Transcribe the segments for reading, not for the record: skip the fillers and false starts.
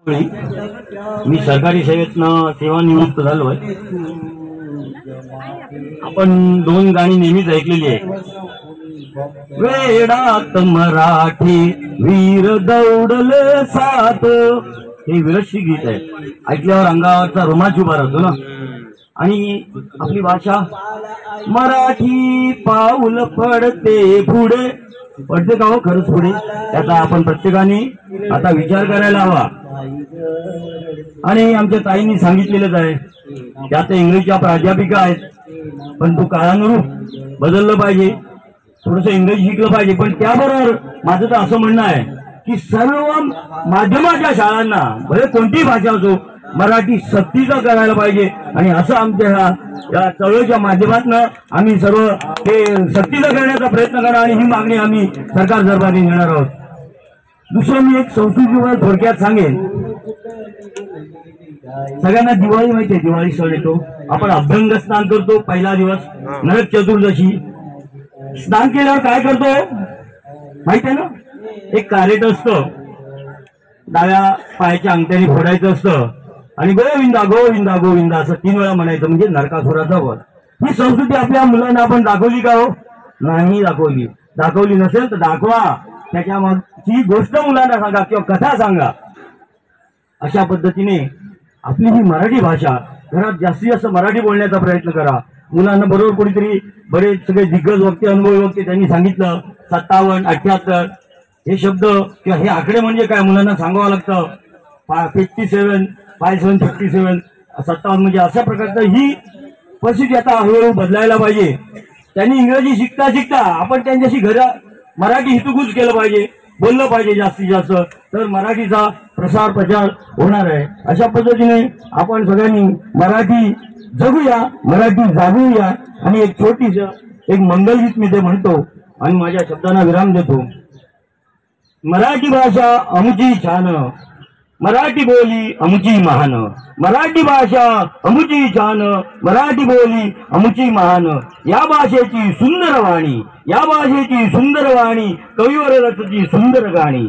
मी सरकारी सेवेतनं सेवानिवृत्त झालोय. आपण दोन गाणी नेहमीच ऐकलेली आहे. वेडात मराठी वीर दौडले सात, हे विरशी गीत आहे. ऐकल्यावर अंगावरचा रोमांच उभा राहतो ना. आणि आपली भाषा मराठी पाऊल पडते पुढे, पडते का हो खरंच पुढे? त्याचा आपण प्रत्येकाने आता विचार करायला हवा. आणि आमच्या ताईंनी सांगितलेलंच आहे, त्यात इंग्रजीच्या प्राध्यापिका आहेत, पण तू काळानुरूप बदललं पाहिजे, थोडंसं इंग्रजी शिकलं पाहिजे. पण त्याबरोबर माझं तर असं म्हणणं आहे की सर्व माध्यमाच्या शाळांना भले कोणतीही भाषा असो मराठी सक्तीचं करायला पाहिजे. आणि असं आमच्या या चळवळीच्या माध्यमातून आम्ही सर्व ते सक्तीचं करण्याचा प्रयत्न करा आणि ही मागणी आम्ही सरकार दरबारी नेणार आहोत. दुसरं मी एक संस्कृतीवर थोडक्यात सांगेन. सगळ्यांना दिवाळी माहिती आहे, दिवाळी सण येतो, आपण अभ्यंग स्नान करतो. पहिला दिवस नरक चतुर्दशी. स्नान केल्यावर काय करतो माहिती आहे ना? एक कारेट असतं, डाव्या पायाच्या अंगठ्याने फोडायचं असतं आणि गोविंदा गोविंदा गोविंदा असं 3 वेळा म्हणायचं, म्हणजे नरकासुराचा वध. ही संस्कृती आपल्या मुलांना आपण दाखवली का हो? नाही दाखवली. दाखवली नसेल तर दाखवा, त्याच्या मागची गोष्ट मुलांना सांगा किंवा कथा सांगा. अशा पद्धतीने आपली ही मराठी भाषा घरात जास्तीत जास्त मराठी बोलण्याचा प्रयत्न करा. मुलांना बरोबर कोणीतरी बरेच सगळे दिग्गज वक्ते, अनुभवी वक्ते, त्यांनी सांगितलं 57, 78 हे शब्द किंवा हे आकडे म्हणजे काय मुलांना सांगावं लागतं. 57, 57, 57 म्हणजे अशा प्रकारचं ही परिस्थिती आता हळूहळू बदलायला पाहिजे. त्यांनी इंग्रजी शिकता शिकता आपण त्यांच्याशी मराठी हितगुज केलं पाहिजे, बोललं पाहिजे जास्तीत जास्त, तर मराठीचा प्रसार प्रचार होणार आहे. अशा पद्धतीने आपण सगळ्यांनी मराठी जगूया, मराठी जागूया. आणि एक छोटीस एक मंगलगीत मी ते म्हणतो आणि माझ्या शब्दांना विराम देतो. मराठी भाषा आमची छान, मराठी बोली आमची महान, मराठी भाषा आमची छान, मराठी बोली आमची महान. या भाषेची सुंदर वाणी, या भाषेची सुंदर वाणी, कविवर रचती सुंदर गाणी,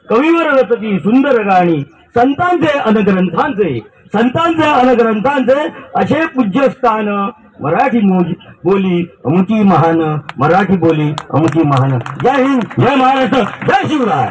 कविवर रचती सुंदर गाणी. संतांचे अनग्रंथांचे, संतांचे अनग्रंथांचे असे पूज्यस्थान. मराठी बोली आमची महान, मराठी बोली आमची महान. जय हिंद, जय महाराष्ट्र, जय शिवराय.